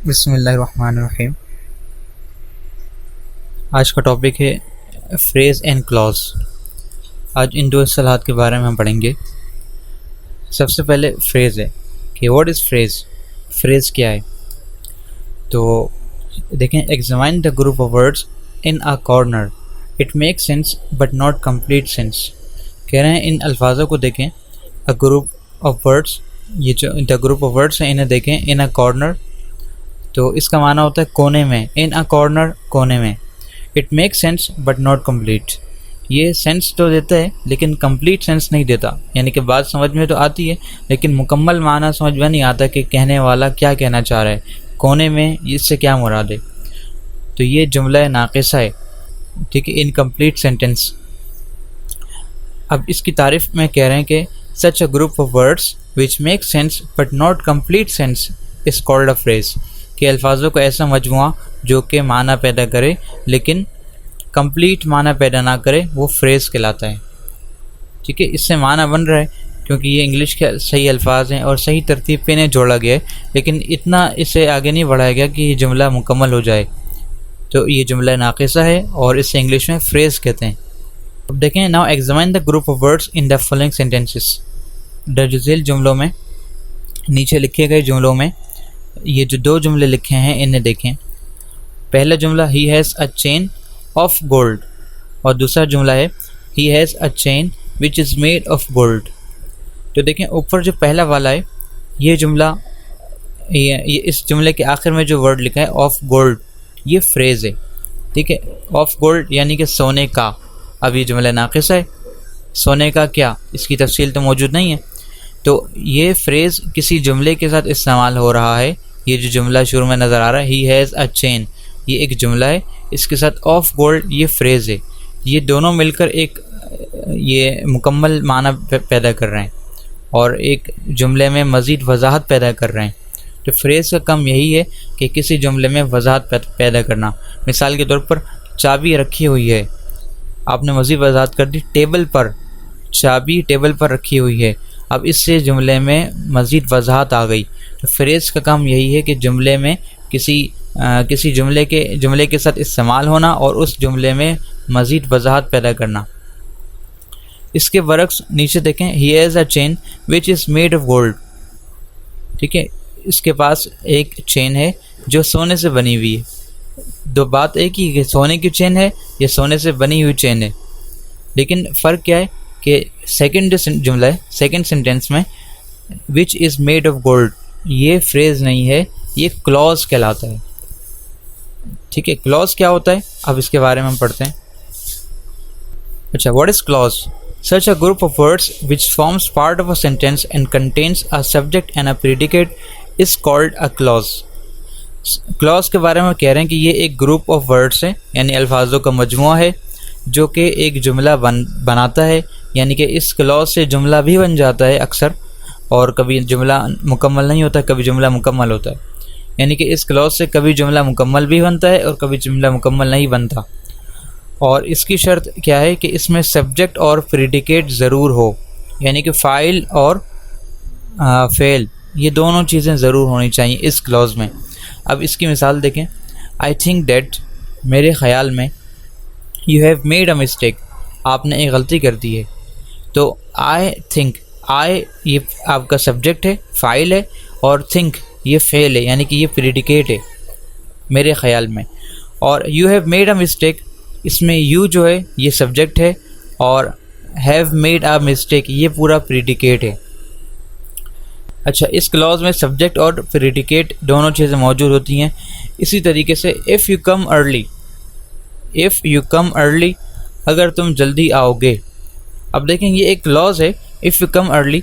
बिस्मिल्लाहिर्रहमानिर्रहीम। आज का टॉपिक है फ्रेज़ एंड क्लॉज। आज इन दो इस्तिलाहात के बारे में हम पढ़ेंगे। सबसे पहले फ्रेज़ है कि व्हाट इज़ फ्रेज़, फ्रेज़ क्या है। तो देखें, examine the group of words in a corner, it makes sense but not complete sense. कह रहे हैं इन अल्फाजों को देखें, अ ग्रुप ऑफ वर्ड्स, ये जो द ग्रुप ऑफ वर्ड्स हैं इन्हें देखें इन अ कॉर्नर, तो इसका माना होता है कोने में, इन अ कॉर्नर कोने में। It make sense but not complete, ये सेंस तो देता है लेकिन कंप्लीट सेंस नहीं देता, यानी कि बात समझ में तो आती है लेकिन मुकम्मल माना समझ में नहीं आता कि कहने वाला क्या कहना चाह रहा है, कोने में इससे क्या मुराद है। तो ये जुमला नाक़िसा है, ठीक है, इनकम्प्लीट सेंटेंस। अब इसकी तारीफ़ में कह रहे हैं कि such a group of words which make sense but not complete sense is called a phrase, के अल्फाजों का ऐसा मजमुआ जो कि माना पैदा करे लेकिन कंप्लीट माना पैदा ना करे, वो फ्रेज़ कहलाता है। ठीक है, इससे माना बन रहा है क्योंकि ये इंग्लिश के सही अल्फाज हैं और सही तरतीब पे इन्हें जोड़ा गया है, लेकिन इतना इसे आगे नहीं बढ़ाया गया कि ये जुमला मुकम्मल हो जाए। तो ये जुमला नाक़िसा है और इसे इंग्लिश में फ्रेज़ कहते हैं। अब देखें, now examine the group of words in the following sentences. दर्जज़ेल जुमलों में, नीचे लिखे गए जुमलों में ये जो दो जुमले लिखे हैं इन्हें देखें। पहला जुमला he has a chain of gold और दूसरा जुमला है he has a chain which is made of gold. तो देखें, ऊपर जो पहला वाला है ये जुमला, ये इस जुमले के आखिर में जो वर्ड लिखा है ऑफ गोल्ड, ये फ्रेज़ है। ठीक है, ऑफ गोल्ड यानी कि सोने का। अब ये जुमला नाक़िसा है, सोने का क्या, इसकी तफसील तो मौजूद नहीं है। तो ये फ्रेज़ किसी जुमले के साथ इस्तेमाल हो रहा है। ये जो जुमला शुरू में नज़र आ रहा है ही हैज़ अ चेन, ये एक जुमला है, इसके साथ ऑफ गोल्ड ये फ्रेज़ है। ये दोनों मिलकर एक ये मुकम्मल माना पैदा कर रहे हैं और एक जुमले में मज़ीद वजाहत पैदा कर रहे हैं। तो फ्रेज़ का काम यही है कि किसी जुमले में वजाहत पैदा करना। मिसाल के तौर पर चाबी रखी हुई है, आपने मज़ीद वजाहत कर दी, टेबल पर, चाबी टेबल पर रखी हुई है। अब इससे जुमले में मज़ीद वजाहत आ गई। तो फ्रेज़ का काम यही है कि जुमले में किसी जुमले के साथ इस्तेमाल होना और उस जुमले में मज़ीद वजाहत पैदा करना। इसके बरक्स नीचे देखें, he has a chain which is made of gold. ठीक है, इसके पास एक चेन है जो सोने से बनी हुई है। दो बात एक ही कि सोने की चेन है, ये सोने से बनी हुई चेन है, लेकिन फ़र्क क्या है कि सेकंड जुमला है, सेकंड सेंटेंस में which is made of gold, ये फ्रेज़ नहीं है, ये क्लॉज कहलाता है। ठीक है, क्लॉज क्या होता है अब इसके बारे में हम पढ़ते हैं। अच्छा, what is clause? Such a group of words which forms part of a sentence and contains a subject and a predicate is called a clause. Clause के बारे में कह रहे हैं कि ये एक ग्रुप ऑफ वर्ड्स है, यानी अल्फाजों का मजमुआ है जो कि एक जुमला बनाता है। यानी कि इस क्लॉज से जुमला भी बन जाता है अक्सर, और कभी जुमला मुकम्मल नहीं होता, कभी जुमला मुकम्मल होता है। यानी कि इस क्लॉज से कभी जुमला मुकम्मल भी बनता है और कभी जुमला मुकम्मल नहीं बनता। और इसकी शर्त क्या है कि इसमें सब्जेक्ट और प्रेडिकेट ज़रूर हो, यानी कि फ़ाइल और फ़ेल, ये दोनों चीज़ें ज़रूर होनी चाहिए इस क्लॉज में। अब इसकी मिसाल देखें, आई थिंक डेट, मेरे ख़याल में, you have made a mistake, आपने एक गलती कर दी है। तो आई थिंक, आई ये आपका सब्जेक्ट है, फ़ाइल है, और थिंक ये फ़ेल है, यानी कि ये प्रेडिकेट है मेरे ख़याल में। और you have made a mistake, इसमें यू जो है ये सब्जेक्ट है और हैव मेड अ मिस्टेक ये पूरा प्रेडिकेट है। अच्छा, इस क्लॉज में सब्जेक्ट और प्रेडिकेट दोनों चीज़ें मौजूद होती हैं। इसी तरीके से if you come early, if you come early, अगर तुम जल्दी आओगे। अब देखें, ये एक क्लॉज है इफ़ यू कम अर्ली,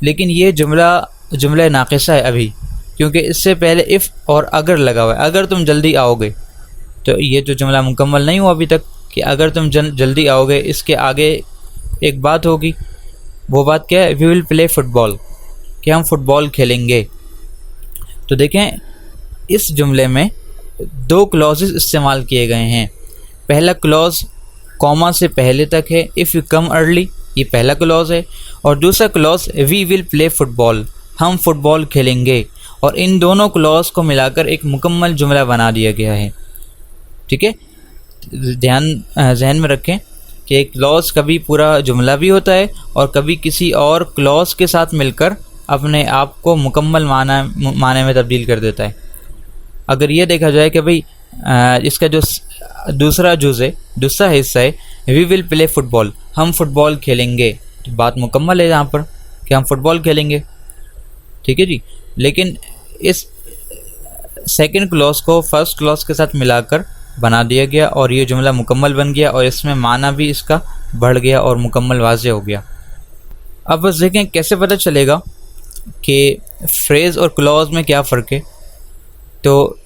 लेकिन ये जुमला नाक़िसा है अभी, क्योंकि इससे पहले इफ़ और अगर लगा हुआ है, अगर तुम जल्दी आओगे। तो ये जो जुमला मुकम्मल नहीं हुआ अभी तक कि अगर तुम जल्दी आओगे, इसके आगे एक बात होगी। वो बात क्या है? वी विल प्ले फुटबॉल, कि हम फुटबॉल खेलेंगे। तो देखें, इस जुमले में दो क्लॉजेस इस्तेमाल किए गए हैं। पहला क्लॉज कॉमा से पहले तक है, इफ़ यू कम अर्ली, ये पहला क्लॉज है, और दूसरा clause we will play football, हम फुटबॉल खेलेंगे। और इन दोनों क्लॉज को मिलाकर एक मुकम्मल जुमला बना दिया गया है। ठीक है, जहन में रखें कि एक क्लॉज कभी पूरा जुमला भी होता है और कभी किसी और क्लॉज के साथ मिलकर अपने आप को मुकम्मल माने में तब्दील कर देता है। अगर ये देखा जाए कि भाई इसका जो दूसरा जुज़ है, दूसरा हिस्सा है, वी विल प्ले फुटबॉल, हम फुटबॉल खेलेंगे, तो बात मुकम्मल है यहाँ पर कि हम फुटबॉल खेलेंगे। ठीक है जी, लेकिन इस सेकंड क्लॉज को फर्स्ट क्लॉज के साथ मिलाकर बना दिया गया और ये जुमला मुकम्मल बन गया और इसमें माना भी इसका बढ़ गया और मुकम्मल वाज़े हो गया। अब बस देखें कैसे पता चलेगा कि फ्रेज़ और क्लॉज में क्या फ़र्क है। तो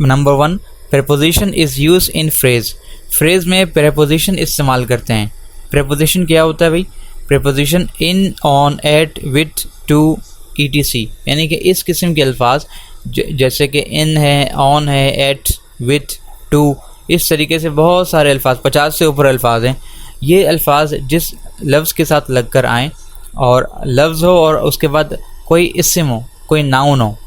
number 1, preposition is use in phrase. Phrase में प्रेपोजिशन इस्तेमाल करते हैं। प्रेपोजिशन क्या होता है भाई? Preposition in, on, at, with, to, etc, यानी कि इस किस्म के अल्फाज जैसे कि इन है, ऑन है, एट, विथ, टू, इस तरीके से बहुत सारे अल्फाज, 50 से ऊपर अल्फाज हैं। ये अल्फाज जिस लफ्ज़ के साथ लग कर आएँ और लफ्ज़ हो और उसके बाद कोई इस्म हो, कोई नाउन हो,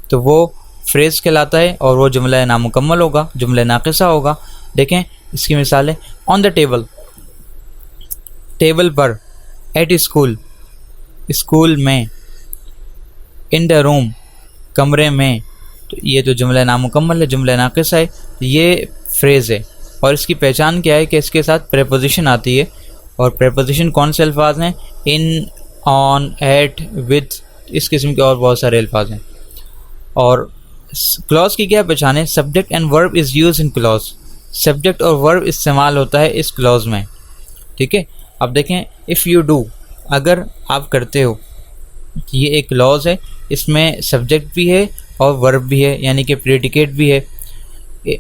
तो वो फ्रेज़ कहलाता है और वो जुमला नामुकम्मल होगा, जुमला नाक़िसा होगा। देखें इसकी मिसालें, ऑन द टेबल, टेबल पर, एट स्कूल, स्कूल में, इन द रूम, कमरे में, तो ये तो जुमला नामुकम्मल है, जुमला नाक़िसा है, ये फ्रेज़ है। और इसकी पहचान क्या है कि इसके साथ प्रेपोजिशन आती है। और प्रेपोजिशन कौन से अल्फाज हैं? इन, ऑन, एट, विथ, इस किस्म के और बहुत सारे अल्फाज हैं। और क्लॉज की क्या पहचान है? Subject and verb is use in clause. Subject और वर्ब इस्तेमाल होता है इस क्लॉज में। ठीक है, अब देखें, इफ़ यू डू, अगर आप करते हो, ये एक क्लॉज है, इसमें सब्जेक्ट भी है और वर्ब भी है, यानी कि प्रेडिकेट भी है।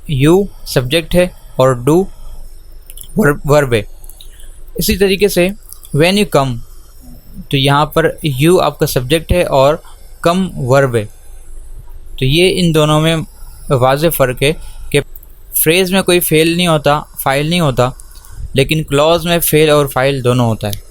यू सब्जेक्ट है और डू वर्ब है। इसी तरीके से व्हेन यू कम, तो यहाँ पर यू आपका सब्जेक्ट है और कम वर्ब है। तो ये इन दोनों में वाज़े फ़र्क है कि फ्रेज़ में कोई फ़ेल नहीं होता, फ़ाइल नहीं होता, लेकिन क्लॉज में फ़ेल और फ़ाइल दोनों होता है।